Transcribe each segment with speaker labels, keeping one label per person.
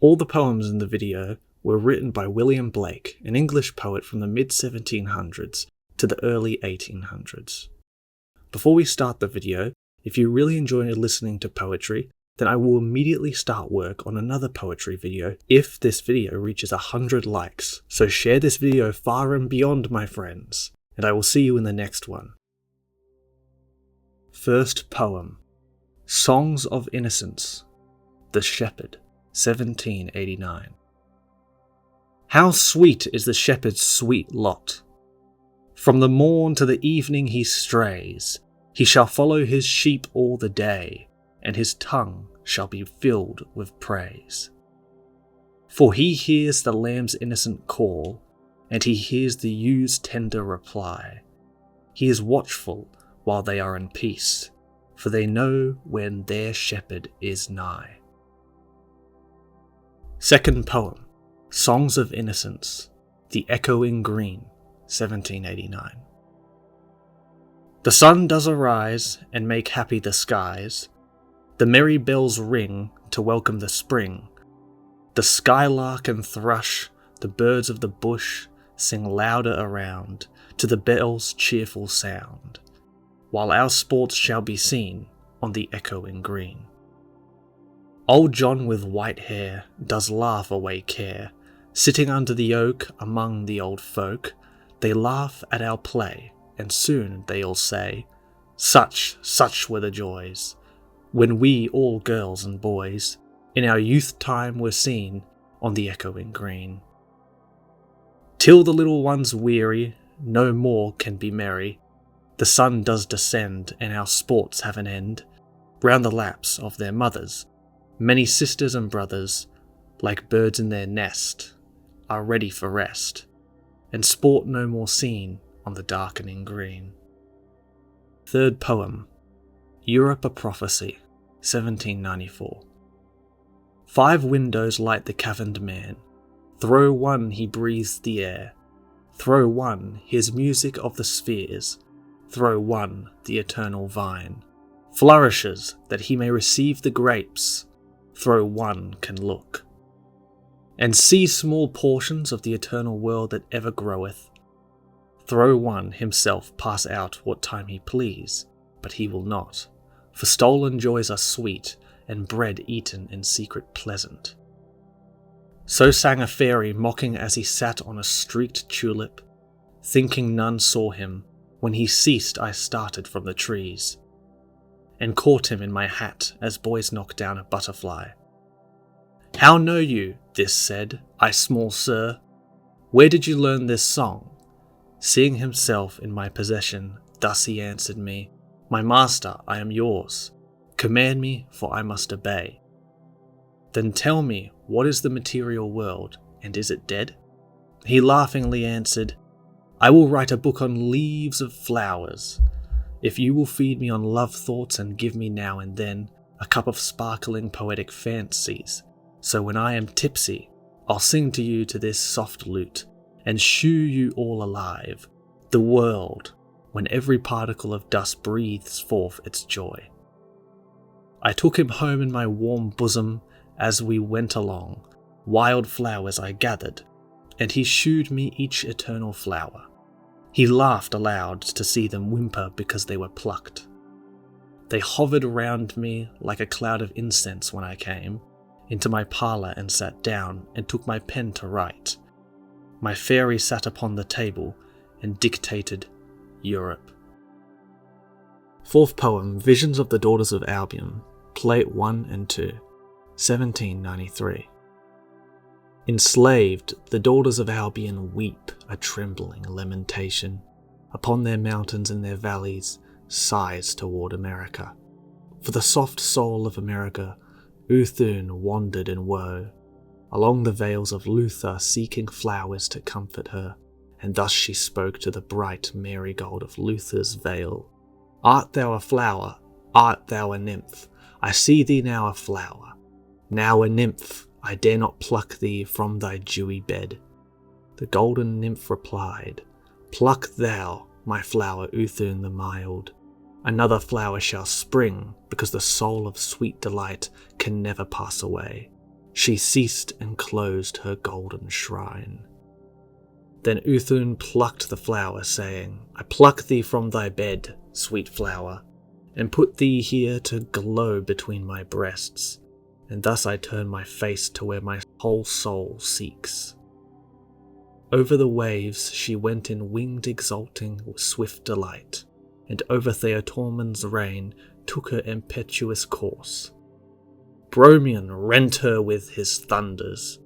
Speaker 1: All the poems in the video were written by William Blake, an English poet from the mid-1700s to the early 1800s. Before we start the video, if you really enjoy listening to poetry, then I will immediately start work on another poetry video if this video reaches 100 likes. So share this video far and beyond, my friends, and I will see you in the next one. First poem, Songs of Innocence, The Shepherd, 1789. How sweet is the shepherd's sweet lot! From the morn to the evening he strays. He shall follow his sheep all the day, and his tongue shall be filled with praise. For he hears the lamb's innocent call, and he hears the ew's tender reply. He is watchful while they are in peace, for they know when their shepherd is nigh. Second poem, Songs of Innocence, The Echoing Green, 1789. The sun does arise and make happy the skies. The merry bells ring to welcome the spring. The skylark and thrush, the birds of the bush, sing louder around to the bell's cheerful sound, while our sports shall be seen on the echoing green. Old John with white hair does laugh away care. Sitting under the oak among the old folk, they laugh at our play, and soon they all say, such were the joys, when we all girls and boys, in our youth time were seen on the echoing green. Till the little ones weary, no more can be merry. The sun does descend, and our sports have an end. Round the laps of their mothers, many sisters and brothers, like birds in their nest, are ready for rest, and sport no more seen on the darkening green. Third poem, Europe a Prophecy, 1794. 5 windows light the caverned man. Through one he breathes the air. Through one his music of the spheres. Through one the eternal vine flourishes that he may receive the grapes. Through one can look and see small portions of the eternal world that ever groweth. Through one himself pass out what time he please, but he will not, for stolen joys are sweet, and bread eaten in secret pleasant. So sang a fairy mocking as he sat on a streaked tulip, thinking none saw him. When he ceased I started from the trees, and caught him in my hat as boys knock down a butterfly. How know you? This said, I small sir, where did you learn this song? Seeing himself in my possession, thus he answered me, My master, I am yours. Command me, for I must obey. Then tell me, what is the material world, and is it dead? He laughingly answered, I will write a book on leaves of flowers, if you will feed me on love thoughts and give me now and then a cup of sparkling poetic fancies. So when I am tipsy, I'll sing to you to this soft lute, and shew you all alive, the world, when every particle of dust breathes forth its joy. I took him home in my warm bosom as we went along. Wild flowers I gathered, and he shewed me each eternal flower. He laughed aloud to see them whimper because they were plucked. They hovered round me like a cloud of incense when I came into my parlour and sat down and took my pen to write. My fairy sat upon the table and dictated Europe. Fourth poem, Visions of the Daughters of Albion, Plate 1 and 2, 1793. Enslaved, the daughters of Albion weep a trembling lamentation. Upon their mountains and their valleys, sighs toward America. For the soft soul of America, Uthun wandered in woe, along the vales of Luther seeking flowers to comfort her, and thus she spoke to the bright marigold of Luther's vale. Art thou a flower? Art thou a nymph? I see thee now a flower. Now a nymph, I dare not pluck thee from thy dewy bed. The golden nymph replied, Pluck thou, my flower Uthun the mild. Another flower shall spring, because the soul of sweet delight can never pass away. She ceased and closed her golden shrine. Then Uthun plucked the flower, saying, I pluck thee from thy bed, sweet flower, and put thee here to glow between my breasts, and thus I turn my face to where my whole soul seeks. Over the waves she went in winged exulting swift delight, and over Theotormund's reign took her impetuous course. Bromion rent her with his thunders.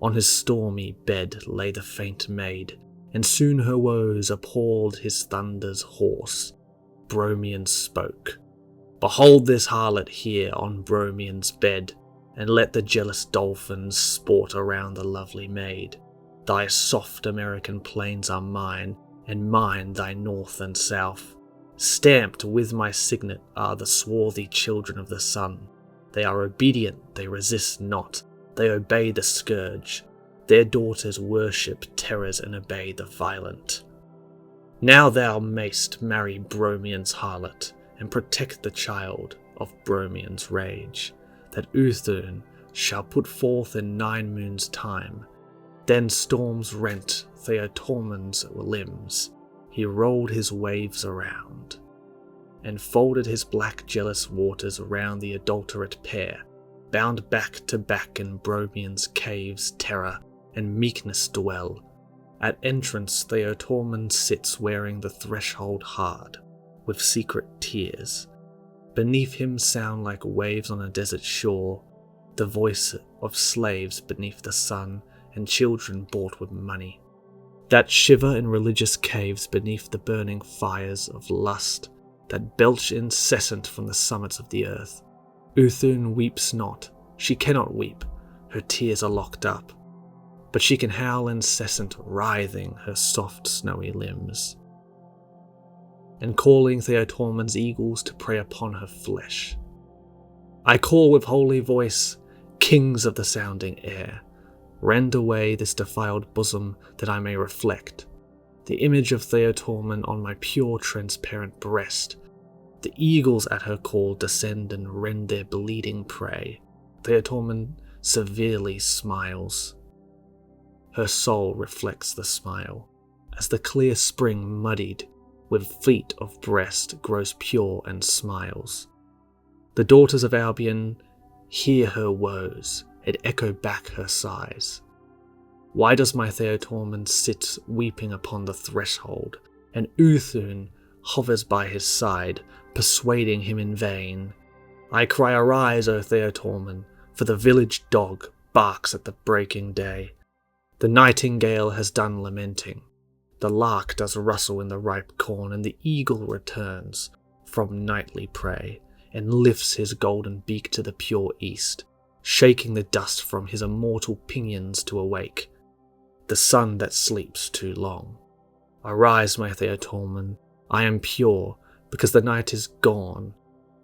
Speaker 1: On his stormy bed lay the faint maid, and soon her woes appalled his thunders hoarse. Bromion spoke, Behold this harlot here on Bromion's bed, and let the jealous dolphins sport around the lovely maid. Thy soft American plains are mine, and mine thy north and south. Stamped with my signet are the swarthy children of the sun. They are obedient, they resist not, they obey the scourge. Their daughters worship terrors and obey the violent. Now thou mayst marry Bromion's harlot, and protect the child of Bromion's rage, that Uthun shall put forth in 9 moons' time. Then storms rent Theotormund's limbs, he rolled his waves around, and folded his black jealous waters round the adulterate pair, bound back to back in Bromion's caves terror and meekness dwell. At entrance Theotormund sits wearing the threshold hard, with secret tears. Beneath him sound like waves on a desert shore, the voice of slaves beneath the sun, and children bought with money, that shiver in religious caves beneath the burning fires of lust, that belch incessant from the summits of the earth. Uthun weeps not, she cannot weep, her tears are locked up, but she can howl incessant, writhing her soft snowy limbs, and calling Theotormund's eagles to prey upon her flesh. I call with holy voice, kings of the sounding air, rend away this defiled bosom that I may reflect the image of Theotormund on my pure transparent breast. The eagles at her call descend and rend their bleeding prey. Theotormund severely smiles. Her soul reflects the smile, as the clear spring muddied with feet of breast grows pure and smiles. The daughters of Albion hear her woes, and echo back her sighs. Why does my Theotormund sit weeping upon the threshold, and Uthun hovers by his side, persuading him in vain? I cry, arise, O Theotormund, for the village dog barks at the breaking day. The nightingale has done lamenting, the lark does rustle in the ripe corn, and the eagle returns from nightly prey, and lifts his golden beak to the pure east, shaking the dust from his immortal pinions to awake the sun that sleeps too long. Arise, my Theotormund, I am pure, because the night is gone,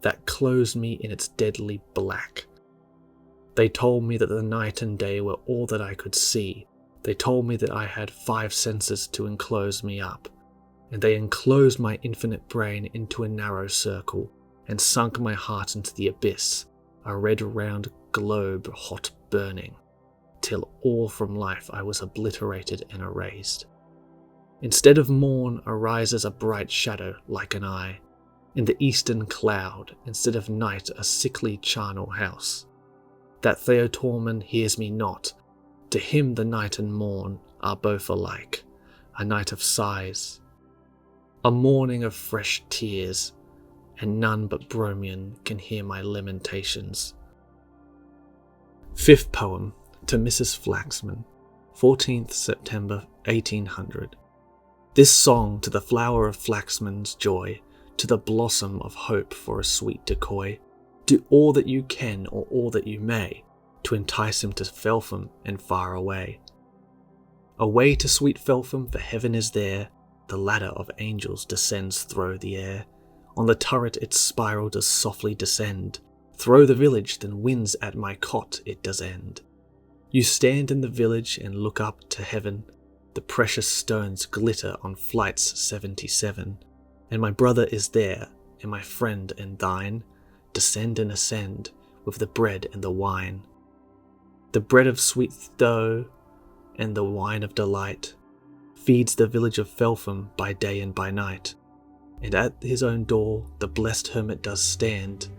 Speaker 1: that closed me in its deadly black. They told me that the night and day were all that I could see. They told me that I had 5 senses to enclose me up, and they enclosed my infinite brain into a narrow circle, and sunk my heart into the abyss, a red round globe hot burning, till all from life I was obliterated and erased. Instead of morn arises a bright shadow like an eye, in the eastern cloud, instead of night a sickly charnel house. That Theotormund hears me not, to him the night and morn are both alike, a night of sighs, a morning of fresh tears, and none but Bromion can hear my lamentations. 5th poem, to Mrs Flaxman, 14th September 1800. This song to the flower of Flaxman's joy, to the blossom of hope for a sweet decoy. Do all that you can or all that you may, to entice him to Felpham and far away. Away to sweet Felpham, for heaven is there, the ladder of angels descends through the air. On the turret its spiral does softly descend, through the village, then winds at my cot it does end. You stand in the village and look up to heaven, the precious stones glitter on flights 77, and my brother is there, and my friend and thine, descend and ascend with the bread and the wine. The bread of sweet dough and the wine of delight feeds the village of Felpham by day and by night, and at his own door the blessed hermit does stand,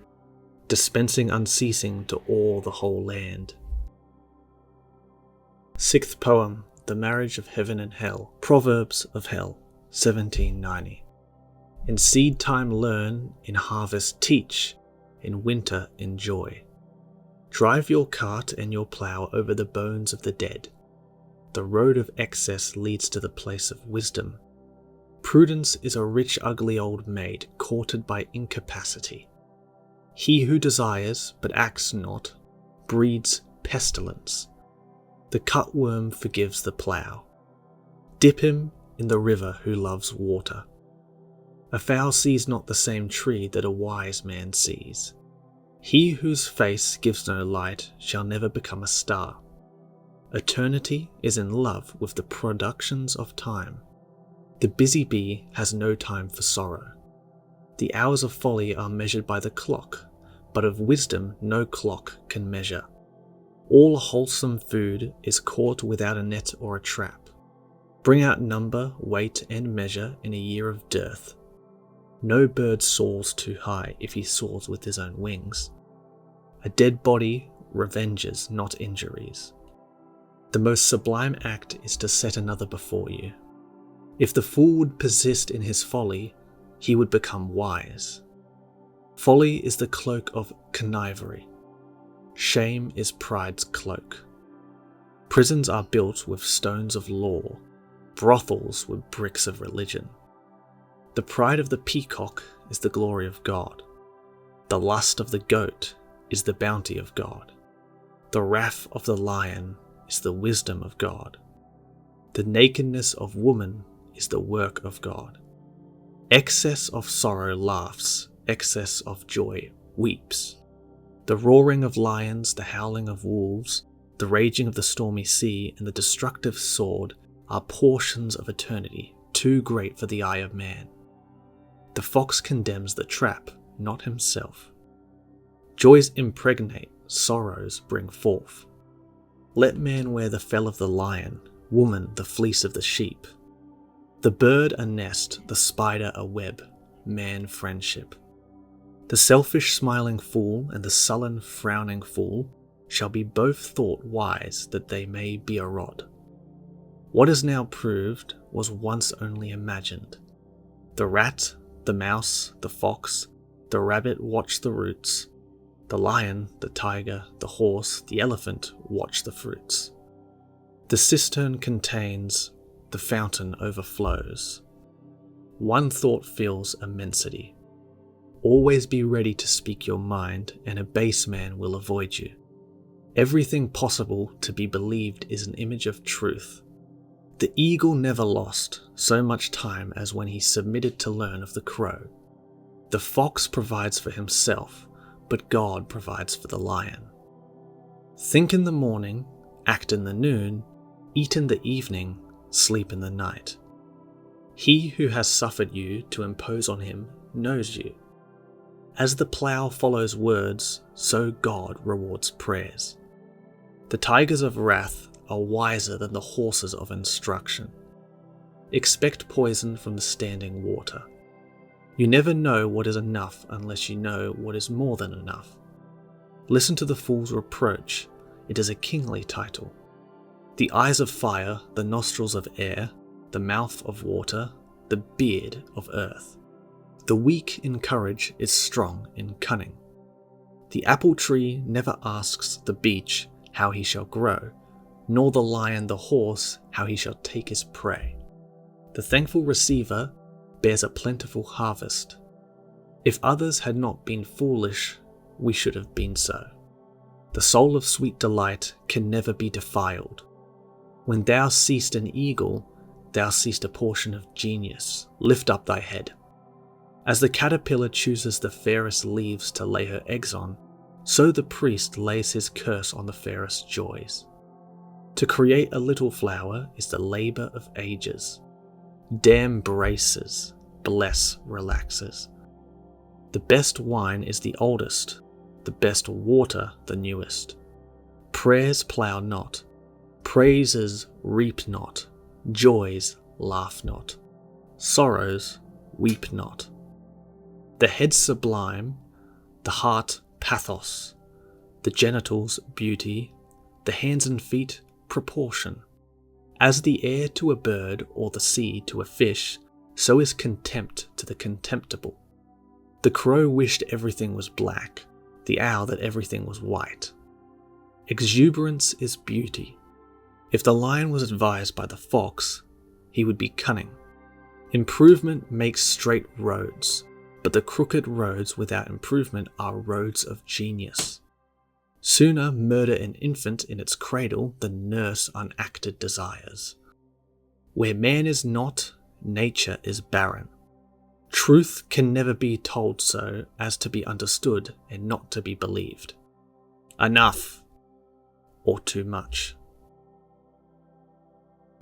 Speaker 1: dispensing unceasing to all the whole land. Sixth poem, The Marriage of Heaven and Hell, Proverbs of Hell, 1790. In seed time learn, in harvest teach, in winter enjoy. Drive your cart and your plough over the bones of the dead. The road of excess leads to the place of wisdom. Prudence is a rich ugly old maid courted by incapacity. He who desires but acts not breeds pestilence. The cutworm forgives the plough. Dip him in the river who loves water. A fowl sees not the same tree that a wise man sees. He whose face gives no light shall never become a star. Eternity is in love with the productions of time. The busy bee has no time for sorrow. The hours of folly are measured by the clock, but of wisdom no clock can measure. All wholesome food is caught without a net or a trap. Bring out number, weight, and measure in a year of dearth. No bird soars too high if he soars with his own wings. A dead body revenges not injuries. The most sublime act is to set another before you. If the fool would persist in his folly, he would become wise. Folly is the cloak of connivery. Shame is pride's cloak. Prisons are built with stones of law, brothels with bricks of religion. The pride of the peacock is the glory of God. The lust of the goat is the bounty of God. The wrath of the lion is the wisdom of God. The nakedness of woman is the work of God. Excess of sorrow laughs, excess of joy weeps. The roaring of lions, the howling of wolves, the raging of the stormy sea, and the destructive sword are portions of eternity, too great for the eye of man. The fox condemns the trap, not himself. Joys impregnate, sorrows bring forth. Let man wear the fell of the lion, woman the fleece of the sheep. The bird a nest, the spider a web, man friendship. The selfish smiling fool and the sullen frowning fool shall be both thought wise that they may be a rod. What is now proved was once only imagined. The rat, the mouse, the fox, the rabbit watch the roots. The lion, the tiger, the horse, the elephant watch the fruits. The cistern contains, the fountain overflows. One thought fills immensity. Always be ready to speak your mind, and a base man will avoid you. Everything possible to be believed is an image of truth. The eagle never lost so much time as when he submitted to learn of the crow. The fox provides for himself, but God provides for the lion. Think in the morning, act in the noon, eat in the evening, sleep in the night. He who has suffered you to impose on him knows you. As the plough follows words, so God rewards prayers. The tigers of wrath are wiser than the horses of instruction. Expect poison from the standing water. You never know what is enough unless you know what is more than enough. Listen to the fool's reproach. It is a kingly title. The eyes of fire, the nostrils of air, the mouth of water, the beard of earth. The weak in courage is strong in cunning. The apple tree never asks the beech how he shall grow, nor the lion the horse how he shall take his prey. The thankful receiver bears a plentiful harvest. If others had not been foolish, we should have been so. The soul of sweet delight can never be defiled. When thou seest an eagle, thou seest a portion of genius. Lift up thy head. As the caterpillar chooses the fairest leaves to lay her eggs on, so the priest lays his curse on the fairest joys. To create a little flower is the labour of ages. Damn braces, bless relaxes. The best wine is the oldest, the best water the newest. Prayers plough not, praises reap not, joys laugh not, sorrows weep not. The head sublime, the heart pathos, the genitals beauty, the hands and feet proportion. As the air to a bird or the sea to a fish, so is contempt to the contemptible. The crow wished everything was black, the owl that everything was white. Exuberance is beauty. If the lion was advised by the fox, he would be cunning. Improvement makes straight roads, but the crooked roads without improvement are roads of genius. Sooner murder an infant in its cradle than nurse unacted desires. Where man is not, nature is barren. Truth can never be told so as to be understood and not to be believed. Enough, or too much.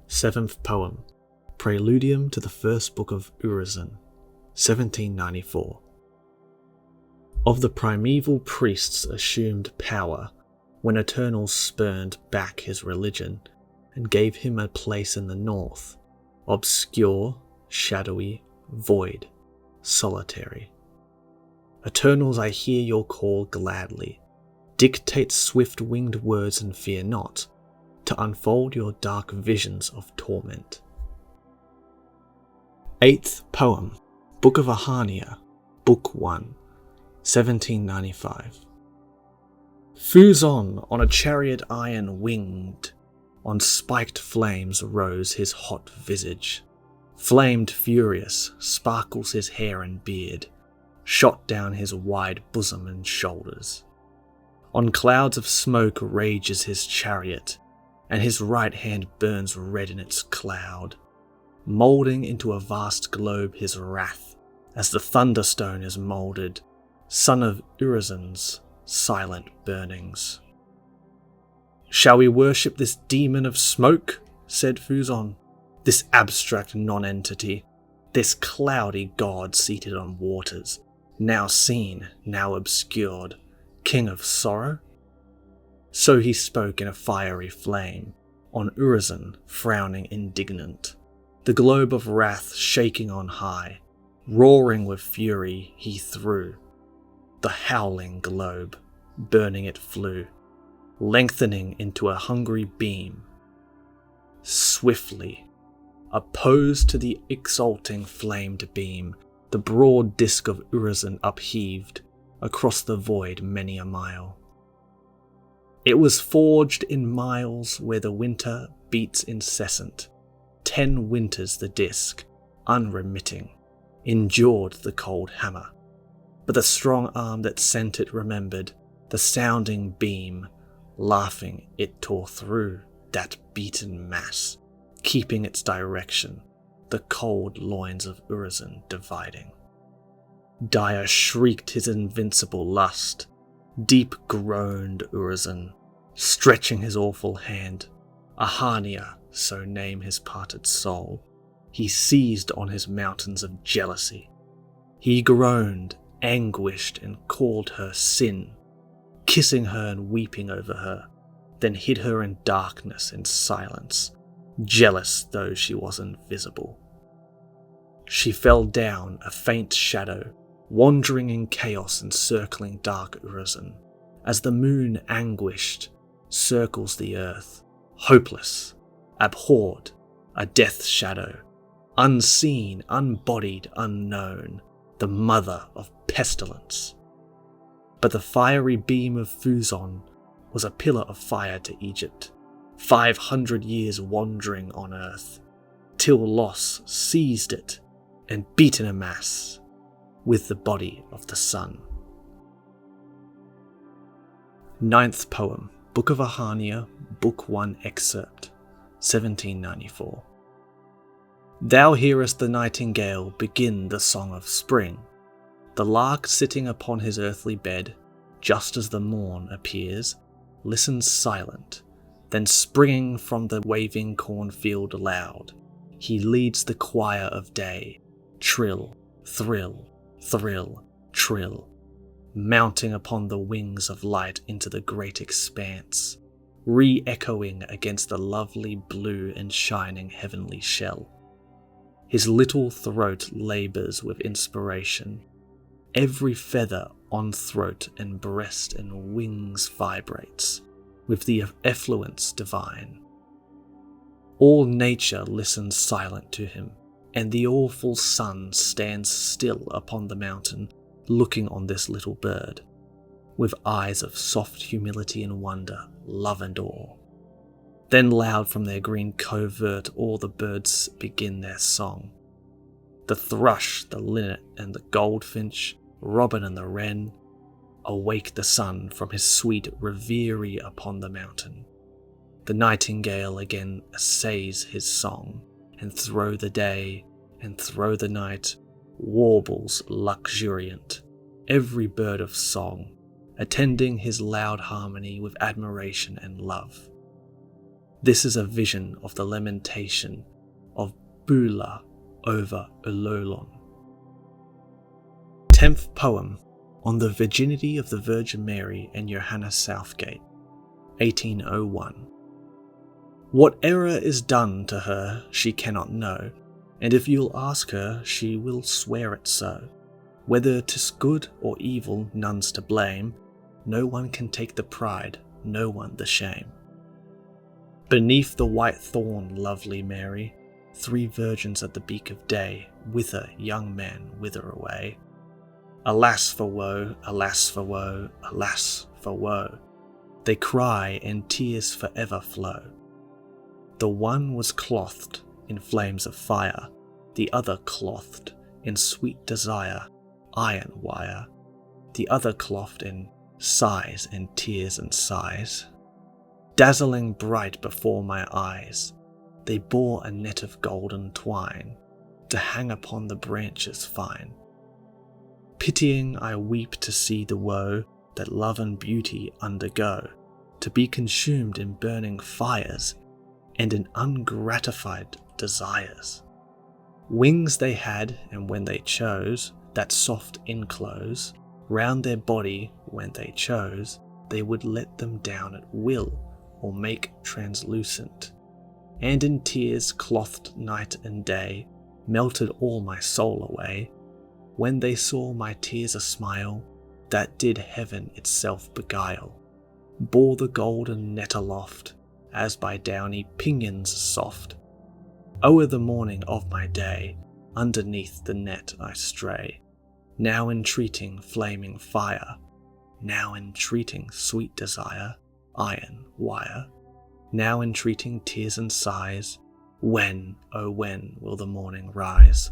Speaker 1: Seventh poem, Preludium to the First Book of Urizen, 1794. Of the primeval priest's assumed power, when Eternals spurned back his religion and gave him a place in the north, obscure, shadowy, void, solitary. Eternals, I hear your call gladly. Dictate swift-winged words and fear not, to unfold your dark visions of torment. Eighth poem, Book of Ahania, Book 1, 1795. Phuzon on a chariot iron winged, on spiked flames rose his hot visage. Flamed furious, sparkles his hair and beard, shot down his wide bosom and shoulders. On clouds of smoke rages his chariot, and his right hand burns red in its cloud, moulding into a vast globe his wrath, as the thunderstone is moulded, son of Urizen's silent burnings. Shall we worship this demon of smoke? Said Phuzon. This abstract nonentity, this cloudy god seated on waters, now seen, now obscured, king of sorrow? So he spoke in a fiery flame, on Urizen frowning indignant, the globe of wrath shaking on high, roaring with fury he threw. The howling globe, burning it flew, lengthening into a hungry beam. Swiftly, opposed to the exulting flamed beam, the broad disk of Urizen upheaved across the void many a mile. It was forged in miles where the winter beats incessant. 10 winters the disk, unremitting, endured the cold hammer. But the strong arm that sent it remembered the sounding beam. Laughing, it tore through that beaten mass, keeping its direction, the cold loins of Urizen dividing. Dire shrieked his invincible lust. Deep groaned Urizen, stretching his awful hand. Ahania, so name his parted soul, he seized on his mountains of jealousy. He groaned, anguished, and called her sin, kissing her and weeping over her, then hid her in darkness and silence, jealous though she was invisible. She fell down, a faint shadow, wandering in chaos and circling dark Urizen, as the moon anguished circles the earth, hopeless, abhorred, a death shadow, unseen, unbodied, unknown, the mother of pestilence. But the fiery beam of Phuzon was a pillar of fire to Egypt, 500 years wandering on earth, till loss seized it and beat in a mass with the body of the sun. Ninth poem, Book of Ahania, Book 1, excerpt, 1794. Thou hearest the nightingale begin the song of spring, the lark sitting upon his earthly bed, just as the morn appears, listens silent, then springing from the waving cornfield loud, he leads the choir of day, trill, thrill, thrill, trill, mounting upon the wings of light into the great expanse, re-echoing against the lovely blue and shining heavenly shell. His little throat labours with inspiration. Every feather on throat and breast and wings vibrates with the effluence divine. All nature listens silent to him, and the awful sun stands still upon the mountain, looking on this little bird, with eyes of soft humility and wonder, love and awe. Then loud from their green covert all the birds begin their song. The thrush, the linnet and the goldfinch, robin and the wren, awake the sun from his sweet reverie upon the mountain. The nightingale again essays his song, and through the day and through the night warbles luxuriant, every bird of song, attending his loud harmony with admiration and love. This is a vision of the lamentation of Beulah over Ulolon. 10th poem on the Virginity of the Virgin Mary and Johanna Southcott, 1801. What error is done to her she cannot know, and if you'll ask her she will swear it so. Whether 'tis good or evil none's to blame, no one can take the pride, no one the shame. Beneath the white thorn, lovely Mary, 3 virgins at the beak of day, wither young men wither away. Alas for woe, alas for woe, alas for woe, they cry and tears forever flow. The one was clothed in flames of fire, the other clothed in sweet desire, iron wire, the other clothed in sighs and tears and sighs. Dazzling bright before my eyes, they bore a net of golden twine, to hang upon the branches fine. Pitying I weep to see the woe that love and beauty undergo, to be consumed in burning fires, and in ungratified desires. Wings they had, and when they chose, that soft enclose, round their body when they chose, they would let them down at will, or make translucent, and in tears clothed night and day, melted all my soul away. When they saw my tears a smile, that did heaven itself beguile, bore the golden net aloft, as by downy pinions soft. O'er the morning of my day, underneath the net I stray, now entreating flaming fire, now entreating sweet desire, iron wire, now entreating tears and sighs. When, oh when will the morning rise?